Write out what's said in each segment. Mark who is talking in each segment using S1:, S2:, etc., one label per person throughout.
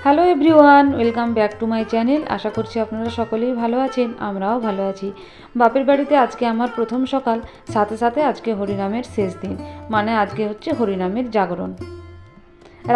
S1: Hello everyone, welcome back to my channel. আশা করছি আপনারা সকলেই ভালো আছেন, আমরাও ভালো আছি। বাপের বাড়িতে আজকে আমার প্রথম সকাল, সাথে সাথে আজকে হরিনামের শেষ দিন, মানে আজকে হচ্ছে হরিনামের জাগরণ।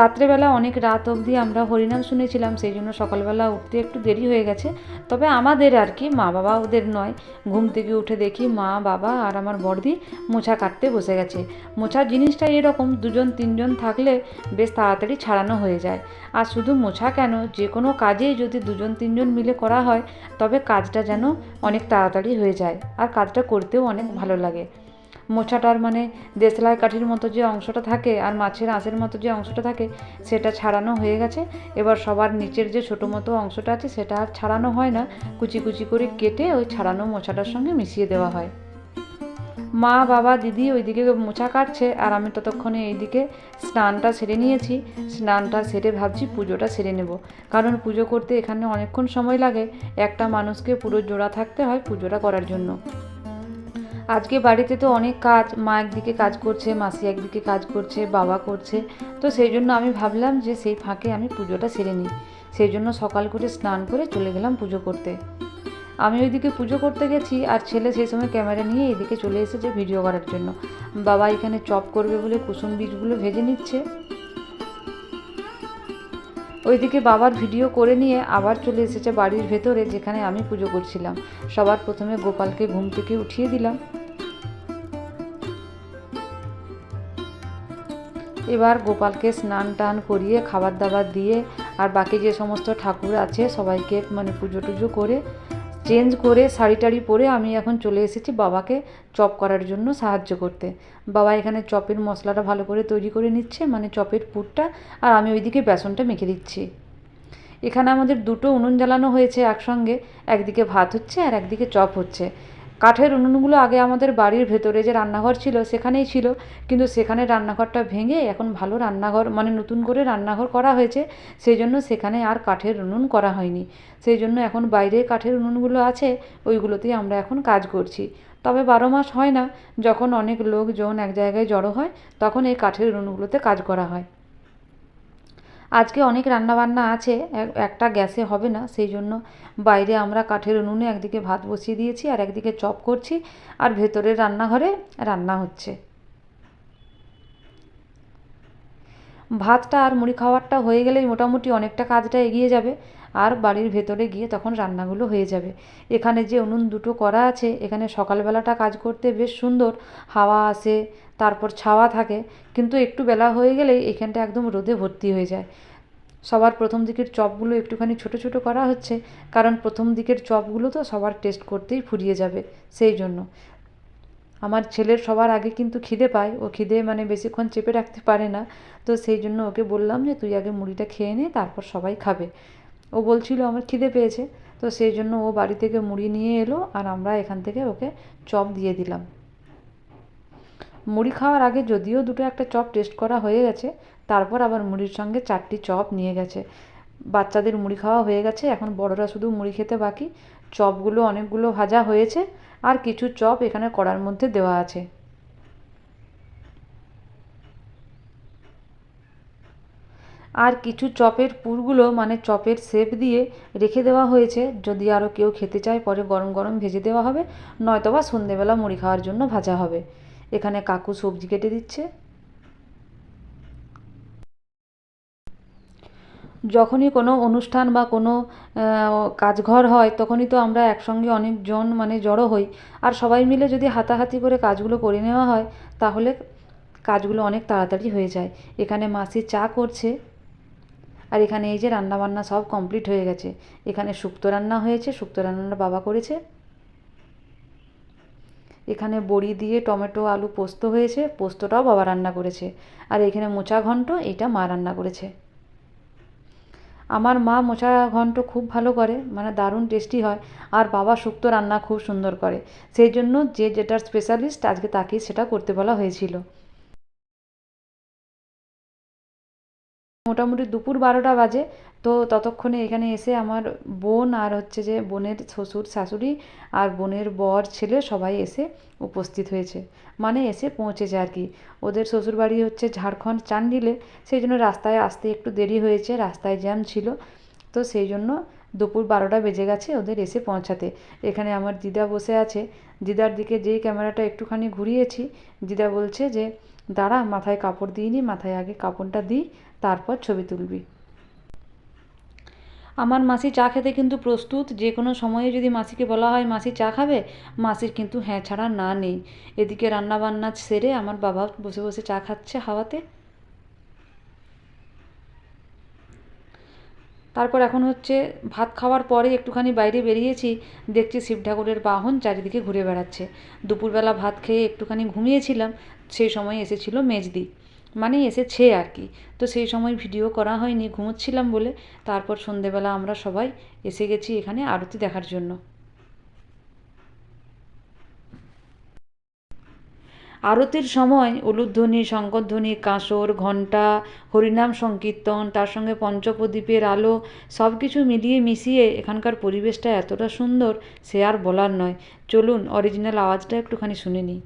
S1: রাত্রেবেলা অনেক রাত অবধি আমরা হরিনাম শুনেছিলাম, সেই জন্য সকালবেলা উঠতে একটু দেরি হয়ে গেছে। তবে আমাদের আর কি, মা বাবা ওদের নয়। ঘুম থেকে উঠে দেখি মা, বাবা আর আমার বড়দি মোছা কাটতে বসে গেছে। মোছার জিনিসটা এরকম, দুজন তিনজন থাকলে বেশ তাড়াতাড়ি ছাড়ানো হয়ে যায়। আর শুধু মোছা কেন, যে কোনো কাজেই যদি দুজন তিনজন মিলে করা হয় তবে কাজটা যেন অনেক তাড়াতাড়ি হয়ে যায়, আর কাজটা করতেও অনেক ভালো লাগে। মোছাটার মানে দেশলাই কাঠির মতো যে অংশটা থাকে আর মাছের আঁশের মতো যে অংশটা থাকে সেটা ছাড়ানো হয়ে গেছে। এবার সবার নিচের যে ছোটো মতো অংশটা আছে সেটা আর ছাড়ানো হয় না, কুচি কুচি করে কেটে ওই ছাড়ানো মোছাটার সঙ্গে মিশিয়ে দেওয়া হয়। মা, বাবা, দিদি ওইদিকে মোছা কাটছে আর আমি ততক্ষণে এইদিকে স্নানটা সেরে নিয়েছি। স্নানটা সেরে ভাবছি পুজোটা সেরে নেব, কারণ পুজো করতে এখানে অনেকক্ষণ সময় লাগে। একটা মানুষকে পুরো জোড়া থাকতে হয় পুজোটা করার জন্য। আজকে বাড়িতে তো অনেক কাজ, মা একদিকে কাজ করছে, মাসি একদিকে কাজ করছে, বাবা করছে। তো সেই জন্য আমি ভাবলাম যে সেই ফাঁকে আমি পুজোটা সেরে নিই। সেই জন্য সকাল করে স্নান করে চলে গেলাম পুজো করতে। আমি ওইদিকে পুজো করতে গেছি আর ছেলে সেই সময় ক্যামেরা নিয়ে এদিকে চলে এসেছে ভিডিও করার জন্য। বাবা এখানে চপ করবে বলে কুসুম বীজগুলো ভেজে নিচ্ছে। ওইদিকে বাবার ভিডিও করে নিয়ে আবার চলে এসেছে বাড়ির ভেতরে, যেখানে আমি পুজো করছিলাম। সবার প্রথমে গোপালকে ঘুম থেকে উঠিয়ে দিলাম। এবার গোপালকে স্নান টান করিয়ে খাবার দাবার দিয়ে আর বাকি যে সমস্ত ঠাকুর আছে সবাইকে মানে পুজো টুজো করে চেঞ্জ করে শাড়ি টাড়ি পরে আমি এখন চলে এসেছি বাবাকে চপ করার জন্য সাহায্য করতে। বাবা এখানে চপের মশলাটা ভালো করে তৈরি করে নিচ্ছে, মানে চপের পুরটা, আর আমি ওইদিকে বেসনটা মেখে দিচ্ছি। এখানে আমাদের দুটো উনুন জ্বালানো হয়েছে একসঙ্গে, একদিকে ভাত হচ্ছে আর একদিকে চপ হচ্ছে। কাঠের উনুনগুলো আগে আমাদের বাড়ির ভেতরে যে রান্নাঘর ছিল সেখানেই ছিল, কিন্তু সেখানে রান্নাঘরটা ভেঙে এখন ভালো রান্নাঘর মানে নতুন করে রান্নাঘর করা হয়েছে, সেই জন্য সেখানে আর কাঠের উনুন করা হয়নি। সেই জন্য এখন বাইরে কাঠের উনুনগুলো আছে, ওইগুলোতেই আমরা এখন কাজ করছি। তবে 12 মাস হয় না, যখন অনেক লোকজন এক জায়গায় জড়ো হয় তখন এই কাঠের উনুনগুলোতে কাজ করা হয়। আজকে অনেক রান্নাবান্না আছে, একটা গ্যাসে হবে না, সেই জন্য বাইরে আমরা কাঠের উনুনে একদিকে ভাত বসিয়ে দিয়েছি আর একদিকে চপ করছি, আর ভেতরের রান্নাঘরে রান্না হচ্ছে। ভাতটা আর মুড়ি খাওয়ারটা হয়ে গেলেই মোটামুটি অনেকটা কাজটা এগিয়ে যাবে, আর বাড়ির ভেতরে গিয়ে তখন রান্নাগুলো হয়ে যাবে। এখানে যে উনুন দুটো করা আছে, এখানে সকালবেলাটা কাজ করতে বেশ সুন্দর, হাওয়া আসে, তারপর ছাওয়া থাকে, কিন্তু একটু বেলা হয়ে গেলেই এখানটা একদম রোদে ভর্তি হয়ে যায়। সবার প্রথম দিকের চপগুলো একটুখানি ছোট ছোট করা হচ্ছে, কারণ প্রথম দিকের চপগুলো তো সবার টেস্ট করতেই ফুরিয়ে যাবে, সেই জন্য। আমার ছেলের সবার আগে কিন্তু খিদে পায়, ও খিদে মানে বেশিক্ষণ চেপে রাখতে পারে না। তো সেই জন্য ওকে বললাম যে তুই আগে মুড়িটা খেয়ে নে, তারপর সবাই খাবে। ও বলছিল আমার খিদে পেয়েছে, তো সেই জন্য ও বাড়ি থেকে মুড়ি নিয়ে এলো আর আমরা এখান থেকে ওকে চপ দিয়ে দিলাম। মুড়ি খাওয়ার আগে যদিও দুটো একটা চপ টেস্ট করা হয়ে গেছে, তারপর আবার মুড়ির সঙ্গে 4টি চপ নিয়ে গেছে। বাচ্চাদের মুড়ি খাওয়া হয়ে গেছে, এখন বড়রা শুধু মুড়ি খেতে বাকি। চপগুলো অনেকগুলো ভাজা হয়েছে আর কিছু চপ এখানে কড়ার মধ্যে দেওয়া আছে। আর কিছু চপের পুরগুলো মানে চপের শেপ দিয়ে রেখে দেওয়া হয়েছে, যদি আরও কেউ খেতে চায় পরে গরম গরম ভেজে দেওয়া হবে, নয়তোবা সন্ধেবেলা মুড়ি খাওয়ার জন্য ভাজা হবে। এখানে কাকু সবজি কেটে দিচ্ছে। যখনই কোনো অনুষ্ঠান বা কোনো কাজঘর হয় তখনই তো আমরা একসঙ্গে অনেকজন মানে জড়ো হই, আর সবাই মিলে যদি হাতাহাতি করে কাজগুলো করে নেওয়া হয় তাহলে কাজগুলো অনেক তাড়াতাড়ি হয়ে যায়। এখানে মাসি চা করছে, আর এখানে এই যে রান্নাবান্না সব কমপ্লিট হয়ে গেছে। এখানে শুক্তো রান্না হয়েছে, শুক্তো রান্নাটা বাবা করেছে। এখানে বড়ি দিয়ে টমেটো আলু পোস্ত হয়েছে, পোস্তটাও বাবা রান্না করেছে। আর এখানে মোচা ঘন্ট, এটা মা রান্না করেছে। আমার মা মোচা ঘন্ট খুব ভালো করে, মানে দারুণ টেস্টি হয়, আর বাবা শুক্তো রান্না খুব সুন্দর করে। সেই জন্য যে যেটার স্পেশালিস্ট আজকে তাকেই সেটা করতে বলা হয়েছিল। মোটামুটি দুপুর 12টা বাজে। তো ততক্ষণে এখানে এসে আমার বোন আর হচ্ছে যে বোনের শ্বশুর শাশুড়ি আর বোনের বর ছেলে সবাই এসে উপস্থিত হয়েছে, মানে এসে পৌঁছেছে আর কি। ওদের শ্বশুরবাড়ি হচ্ছে ঝাড়খণ্ড চান্ডিলে, সেই জন্য রাস্তায় আসতে একটু দেরি হয়েছে, রাস্তায় জ্যাম ছিল। তো সেই জন্য দুপুর 12টা বেজে গেছে ওদের এসে পৌঁছাতে। এখানে আমার দিদা বসে আছে, দিদার দিকে যেই ক্যামেরাটা একটুখানি ঘুরিয়েছি, দিদা বলছে যে দাঁড়া, মাথায় কাপড় দিইনি, মাথায় আগে কাপড়টা দিই, তারপর ছবি তুলবি। আমার মাসি চা খেতে কিন্তু প্রস্তুত। যে কোনো সময়ে যদি মাসিকে বলা হয় মাসি চা খাবে, মাসির কিন্তু হ্যাঁ ছাড়া না নেই। এদিকে রান্নাবান্না সেরে আমার বাবা বসে বসে চা খাচ্ছে হাওয়াতে। তারপর এখন হচ্ছে ভাত খাওয়ার পরে একটুখানি বাইরে বেরিয়েছি, দেখছি শিব ঠাকুরের বাহন চারিদিকে ঘুরে বেড়াচ্ছে। দুপুরবেলা ভাত খেয়ে একটুখানি ঘুমিয়েছিলাম, সেই সময় এসেছিল মেজদি, মানে এসেছে আর কি। তো সেই সময় ভিডিও করা হয়নি, ঘুমোচ্ছিলাম বলে। তারপর সন্ধেবেলা আমরা সবাই এসে গেছি এখানে আরতি দেখার জন্য। আরতির সময় উলুধ্বনি, শঙ্খধ্বনি, কাঁসর, ঘণ্টা, হরিনাম সংকীর্তন, তার সঙ্গে পঞ্চপ্রদীপের আলো, সব কিছু মিলিয়ে মিশিয়ে এখানকার পরিবেশটা এতটা সুন্দর, সে আর বলার নয়। চলুন অরিজিনাল আওয়াজটা একটুখানি শুনে নিই।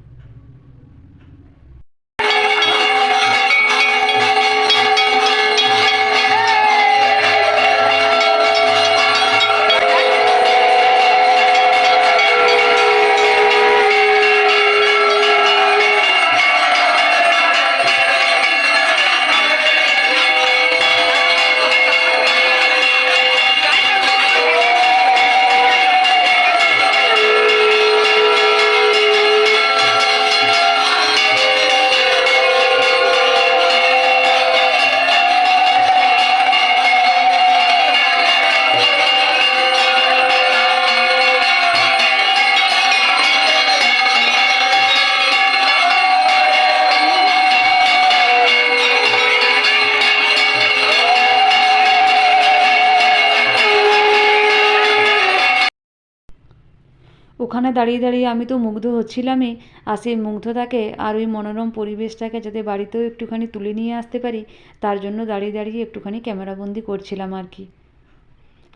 S1: ওখানে দাঁড়িয়ে দাঁড়িয়ে আমি তো মুগ্ধ হচ্ছিলামই, আর সেই মুগ্ধতাকে আর ওই মনোরম পরিবেশটাকে যাতে বাড়িতেও একটুখানি তুলে নিয়ে আসতে পারি, তার জন্য দাঁড়িয়ে দাঁড়িয়ে একটুখানি ক্যামেরাবন্দি করছিলাম আর কি।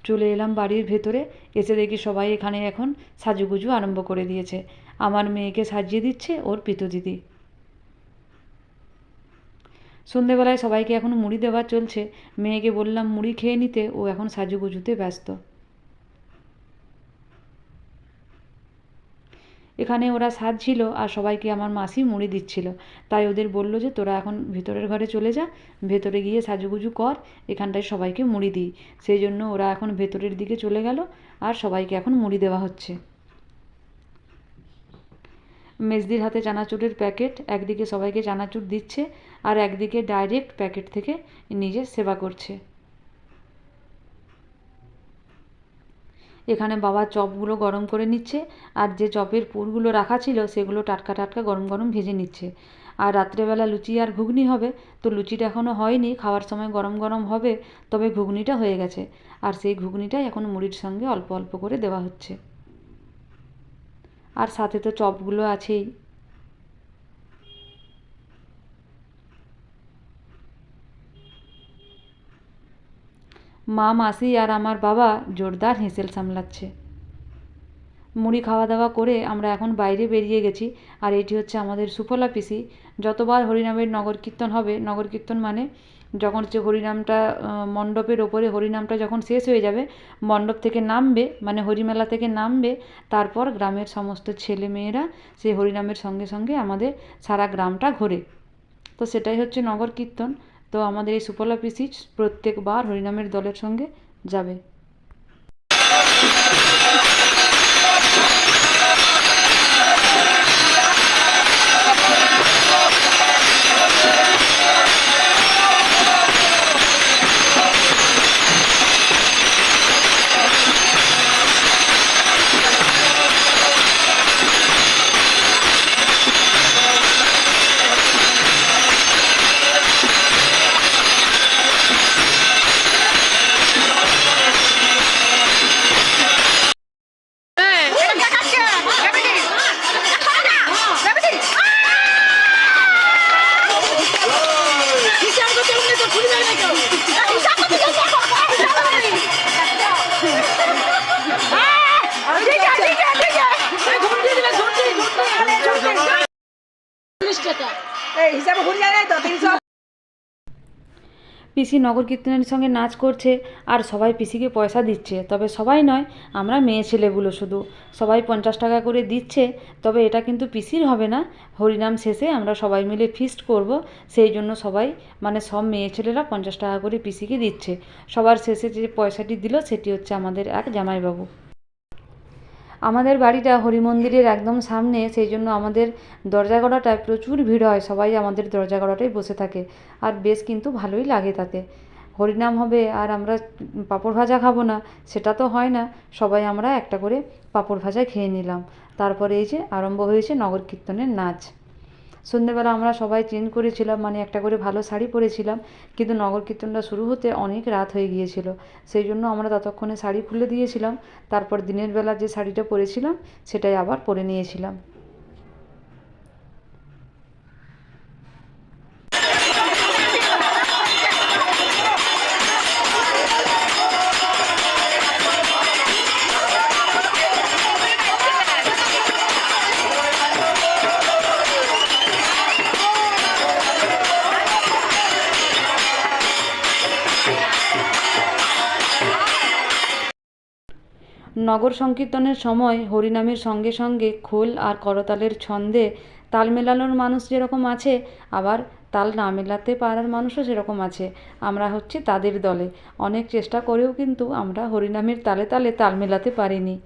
S1: চলে এলাম বাড়ির ভেতরে, এসে দেখি সবাই এখানে এখন সাজুগুজু আরম্ভ করে দিয়েছে। আমার মেয়েকে সাজিয়ে দিচ্ছে ওর পিতু দিদি। সন্ধেবেলায় সবাইকে এখন মুড়ি দেওয়া চলছে। মেয়েকে বললাম মুড়ি খেয়ে নিতে, ও এখন সাজুগুজুতে ব্যস্ত। এখানে ওরা সাজছিল আর সবাইকে আমার মাসি মুড়ি দিচ্ছিল। তাই ওদের বলল যে তোরা এখন ভেতরের ঘরে চলে যা, ভেতরে গিয়ে সাজুগুজু কর, এখানটায় সবাইকে মুড়ি দিই। সেই জন্য ওরা এখন ভেতরের দিকে চলে গেল আর সবাইকে এখন মুড়ি দেওয়া হচ্ছে। মেজদির হাতে চানাচুরের প্যাকেট, একদিকে সবাইকে চানাচুর দিচ্ছে আর একদিকে ডাইরেক্ট প্যাকেট থেকে নিজে সেবা করছে। এখানে বাবা চপগুলো গরম করে নিচ্ছে, আর যে চপের পুরগুলো রাখা ছিল সেগুলো টাটকা টাটকা গরম গরম ভেজে নিচ্ছে। আর রাত্রেবেলা লুচি আর ঘুগনি হবে, তো লুচিটা এখনও হয়নি, খাওয়ার সময় গরম গরম হবে, তবে ঘুগনিটা হয়ে গেছে। আর সেই ঘুগনিটাই এখন মুড়ির সঙ্গে অল্প অল্প করে দেওয়া হচ্ছে। আর সাথে তো চপগুলো আছেই। মা, মাসি আর আমার বাবা জোরদার হেঁসেল সামলাচ্ছে। মুড়ি খাওয়া দাওয়া করে আমরা এখন বাইরে বেরিয়ে গেছি। আর এটি হচ্ছে আমাদের সুফলা পিসি। যতবার হরিনামের নগর কীর্তন হবে, নগর কীর্তন মানে যখন হচ্ছে হরিনামটা মণ্ডপের ওপরে হরিনামটা যখন শেষ হয়ে যাবে, মণ্ডপ থেকে নামবে, মানে হরিমেলা থেকে নামবে, তারপর গ্রামের সমস্ত ছেলে মেয়েরা সেই হরিনামের সঙ্গে সঙ্গে আমাদের সারা গ্রামটা ঘোরে। তো সেটাই হচ্ছে নগর কীর্তন। তো আমাদের এই সুফলা পিসি প্রত্যেকবার হরিনামের দলের সঙ্গে যাবে। পিসি নগর কীর্তনের সঙ্গে নাচ করছে আর সবাই পিসিকে পয়সা দিচ্ছে। তবে সবাই নয়, আমরা মেয়ে ছেলেগুলো শুধু সবাই 50 টাকা করে দিচ্ছে। তবে এটা কিন্তু পিসির হবে না, হরিনাম শেষে আমরা সবাই মিলে ফিস্ট করব, সেই জন্য সবাই মানে সব মেয়ে ছেলেরা 50 টাকা করে পিসিকে দিচ্ছে। সবার শেষে যে পয়সাটি দিল সেটি হচ্ছে আমাদের এক জামাইবাবু। আমাদের বাড়িটা হরি মন্দিরের একদম সামনে, সেই জন্য আমাদের দরজা গড়াটায় প্রচুর ভিড় হয়, সবাই আমাদের দরজা গড়াটায় বসে থাকে আর বেশ কিন্তু ভালোই লাগে তাতে। হরিনাম হবে আর আমরা পাঁপড় ভাজা খাবো না সেটা তো হয় না, সবাই আমরা একটা করে পাঁপড় ভাজা খেয়ে নিলাম। তারপরে এই যে আরম্ভ হয়েছে নগর কীর্তনের নাচ। সন্ধ্যেবেলা আমরা সবাই চেঞ্জ করেছিলাম, মানে একটা করে ভালো শাড়ি পরেছিলাম, কিন্তু নগর কীর্তনটা শুরু হতে অনেক রাত হয়ে গিয়েছিল, সেই জন্য আমরা ততক্ষণে শাড়ি খুলে দিয়েছিলাম। তারপর দিনের বেলা যে শাড়িটা পরেছিলাম সেটাই আবার পরে নিয়েছিলাম। নগর সংকীর্তনের সময় হরিনামের সঙ্গে সঙ্গে খোল আর করতালের ছন্দে তাল মেলানোর মানুষ যেরকম আছে, আবার তাল না মেলাতে পারার মানুষও যেরকম আছে। আমরা হচ্ছে তাদের দলে। অনেক চেষ্টা করেও কিন্তু আমরা হরিনামের তালে তালে তাল মেলাতে পারিনি।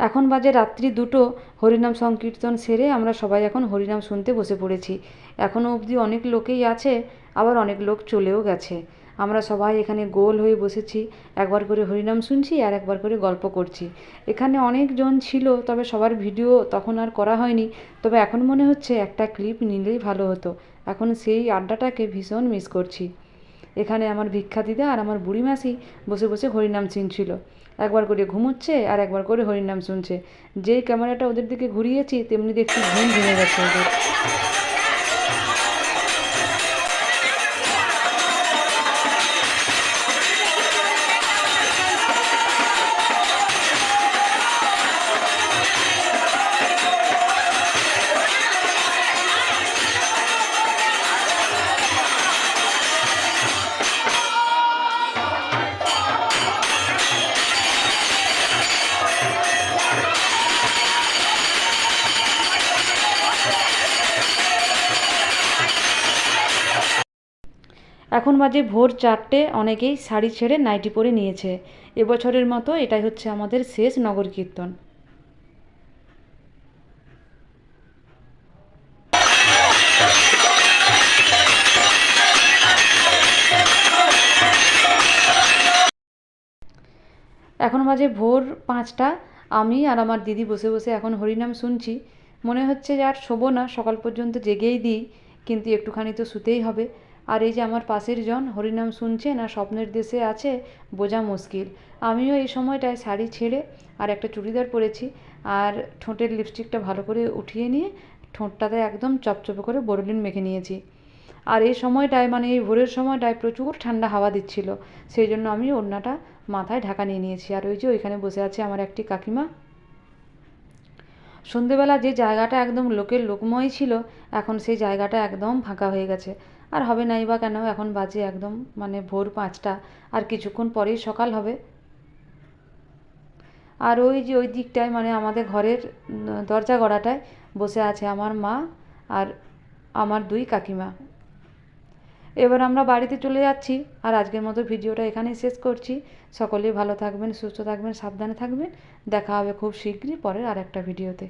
S1: এখন বাজে রাত্রি 2টো। হরিনাম সংকীর্তন সেরে আমরা সবাই এখন হরিনাম শুনতে বসে পড়েছি। এখনও অবধি অনেক লোকেই আছে, আবার অনেক লোক চলেও গেছে। আমরা সবাই এখানে গোল হয়ে বসেছি, একবার করে হরিনাম শুনছি আর একবার করে গল্প করছি। এখানে অনেকজন ছিল, তবে সবার ভিডিও তখন আর করা হয়নি। তবে এখন মনে হচ্ছে একটা ক্লিপ নিলেই ভালো হতো। এখন সেই আড্ডাটাকে ভীষণ মিস করছি। এখানে আমার ভিক্ষা দিদা আর আমার বুড়ি মাসি বসে বসে হরিনাম শুনছিল। একবার করে ঘুমোচ্ছে আর একবার করে হরিনাম শুনছে। যেই ক্যামেরাটা ওদের দিকে ঘুরিয়েছি তেমনি দেখছি ঘুম ভেঙে গেছে ওদের। এখন বাজে ভোর 4টে। অনেকেই শাড়ি ছেড়ে নাইটি পরে নিয়েছে। এবছরের মতো এটাই হচ্ছে আমাদের শেষ নগর কীর্তন। এখন বাজে ভোর 5টা। আমি আর আমার দিদি বসে বসে এখন হরিনাম শুনছি। মনে হচ্ছে যে আর শোবো না, সকাল পর্যন্ত জেগেই দিই, কিন্তু একটুখানি তো শুতেই হবে। আর এই যে আমার পাশের জন হরিনাম শুনছে না স্বপ্নের দেশে আছে বোঝা মুশকিল। আমিও এই সময়টায় শাড়ি ছেড়ে আর একটা চুড়িদার পরেছি, আর ঠোঁটের লিপস্টিকটা ভালো করে উঠিয়ে নিয়ে ঠোঁটটাতে একদম চপচপে করে বোরোলিন মেখে নিয়েছি। আর এই সময়টায় মানে এই ভোরের সময়টায় প্রচুর ঠান্ডা হাওয়া দিচ্ছিল, সেই জন্য আমি ওড়নাটা মাথায় ঢাকা নিয়ে নিয়েছি। আর ওই যে ওইখানে বসে আছে আমার একটি কাকিমা। সন্ধেবেলা যে জায়গাটা একদম লোকের লোকময় ছিল, এখন সেই জায়গাটা একদম ফাঁকা হয়ে গেছে। আর হবে নাই বা কেন, এখন বাজে একদম মানে ভোর 5টা, আর কিছুক্ষণ পরেই সকাল হবে। আর ওই যে ওই দিকটায় মানে আমাদের ঘরের দরজা গড়াটায় বসে আছে আমার মা আর আমার 2 কাকিমা। এবার আমরা বাড়িতে চলে যাচ্ছি, আর আজকের মতো ভিডিওটা এখানেই শেষ করছি। সকলেই ভালো থাকবেন, সুস্থ থাকবেন, সাবধানে থাকবেন। দেখা হবে খুব শীঘ্রই পরের আরেকটা ভিডিওতে।